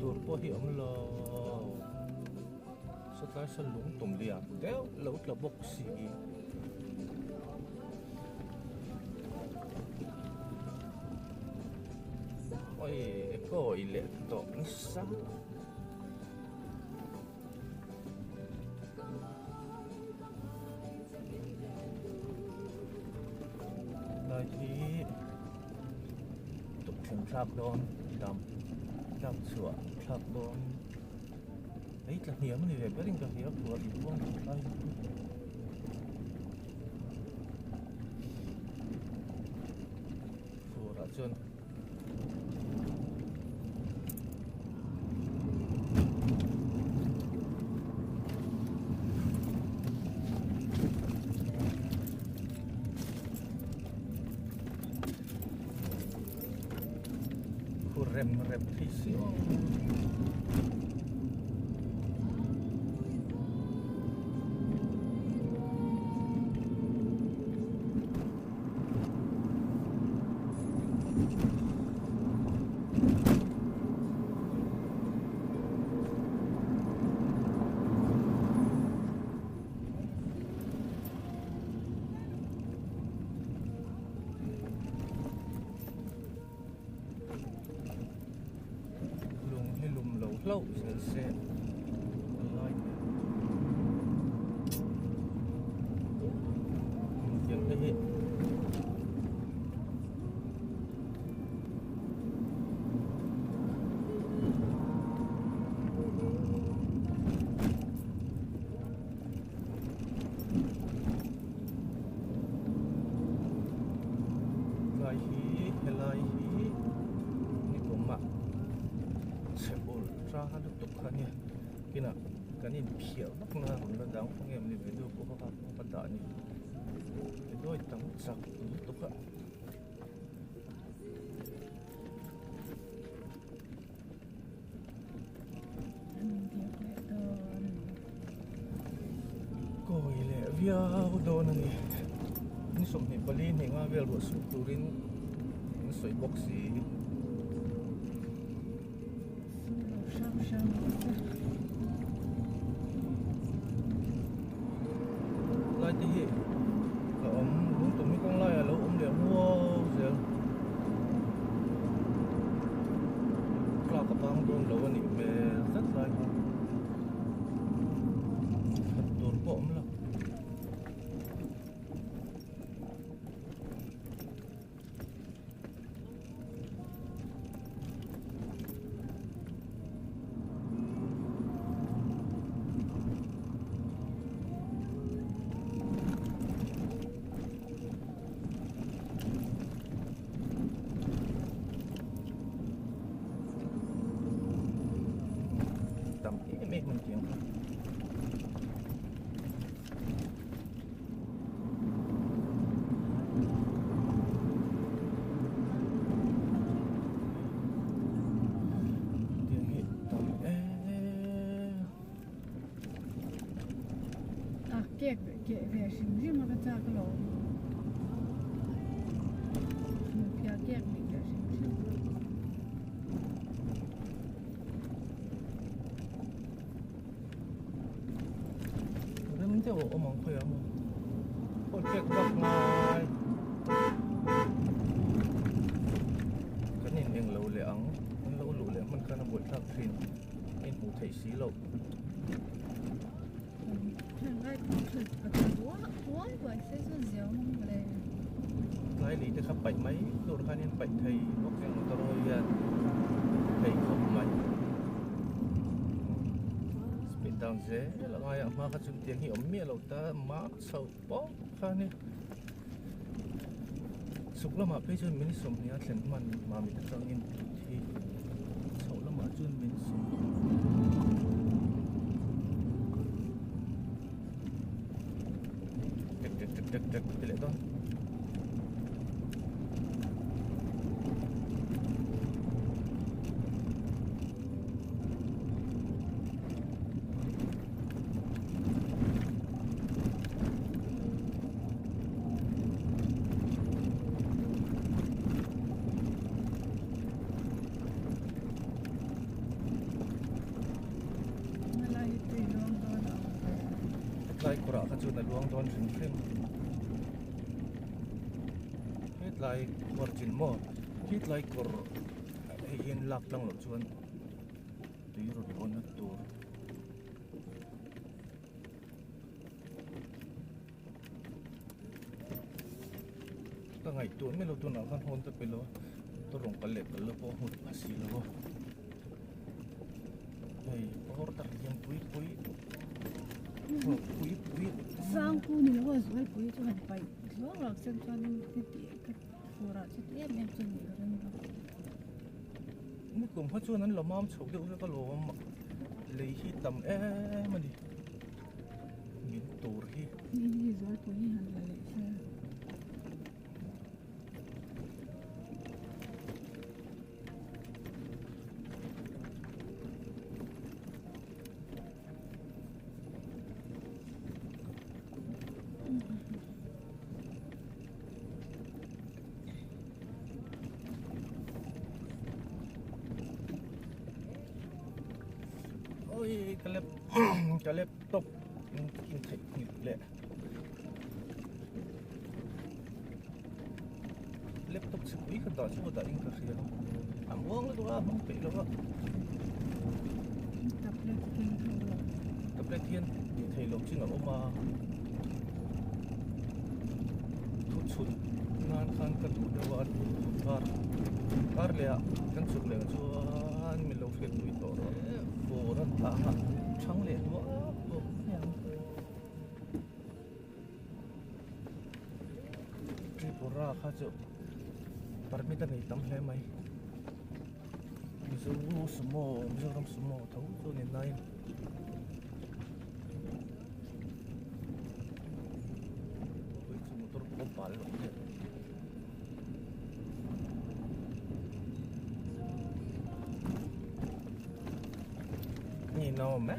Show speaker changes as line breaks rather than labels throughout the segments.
tur po hi om lo so tai sa lung tum liam deu lo tla bok si oi ko ile to sa lai hi tục thuyền tháp đón đầm đầm sủa tháp đón ấy là hiếm này về cái đình cái hiếm của địa phương đây phù đã chân repetición lâu sẽ lại tiếng cái gì lại hi ni cũng mặc sẽ ổn ra được tục khá nhỉ khi nào cái này hiểu bắc na nó đóng không em đi video của họ bắt đầu nhỉ cái đôi tấm sặc tục ạ coi lẽ video đồ này ni som ni bali ni nga vel ro su turin soi boxi lại thì hiện ông đúng tụi mình con lại là lâu ông để mua giờ là các bạn luôn lâu anh về rất là thật tốt bổm lắm tầm cái mệt mình chuyện tiền hiện tầm
kể về sinh riêng mà cái cha cái lỗ phía kể mình về sinh riêng
mình theo ông mong khỏe mà ôi chết gặp ngay cái này mình lâu lẻng mình khá là buổi tháp phim mình cũng thấy xí lâu lại lý thì khắp bệnh mấy rồi khá nên bệnh thầy bốc cái một rồi thầy không mạnh down dễ là ngay mà các chúng tiếng hiểu miệng lâu ta má sầu bó khá nè sụp lắm mà bây giờ mình sống nhá chuyện mà mình đang in thì sầu lắm mà chuyên mình sống trực tỷ lệ đó lai kura ka chu na luang don thin thin hit lai kor chin mo hit lai kor yen lak lang lo chuan tiro ri on na tur ta ngai tu me lo tu na kan hon ta pelo to rong ka le lo po hu asi lo ei or tar yang pui pui pui pui
sang ku ni lo zoi pui chu han pai zo lak sen chuan ti ti ka fura chu ti em chu ni ro ni lo
ni kum ha chu nan lo mam chho de ka lo ma le hi tam e mani min tur hi
ni zoi pui han la le se
ôi cái laptop kinh thịt nghịch lệ laptop sẽ quý cái đó chứ không tại in cả gì đâu ăn uống nó đó không bị đâu
tập lên
thiên thì thầy lộc chứ ngọc mà thốt sụn ngan khan cần đủ đâu ăn car lệ cần sụn lệ cho anh mình lâu phết tuổi đó vô rất là trắng lệ quá Tripura khá chỗ permita này tắm hè mày mizu sumo thấu cho nên này với sự motor có bal lắm đấy nhìn nào mẹ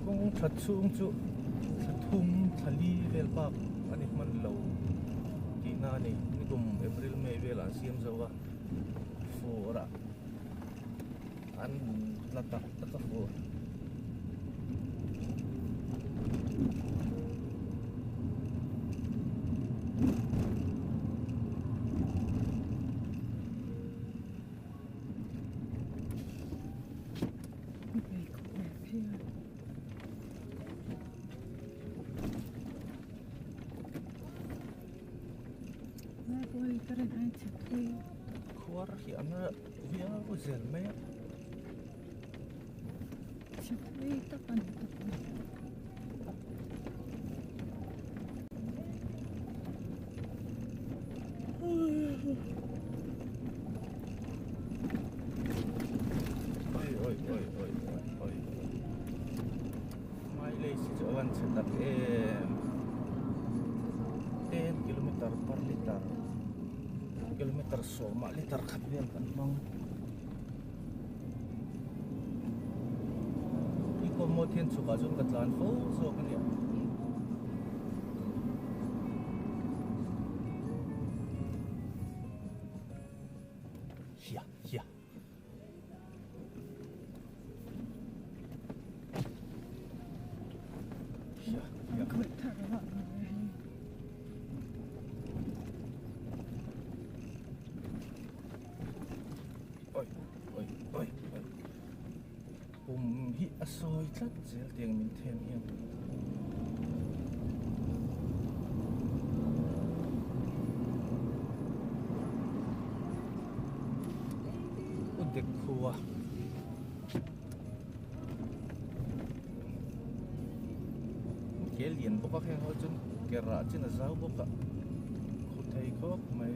cũng thật xuống chỗ thật thum thật li về bạc anh em mình lâu kỳ na này ni cùng April May về là xiêm dầu à phù ra anh là tất cả phù khuar hi ana via u zel mai
Chakri tapan
oi mai le si jawan setak 10 km per liter kilometer soma liter kapian kan mang iko mo thiên suka jun katlan fo so kan ya ya
good tarwa
oi hi asoi tlat zel tiang min them hiam u dek khuwa ke lien boka khe ho chun ke ra chin zau boka khu thei khop mai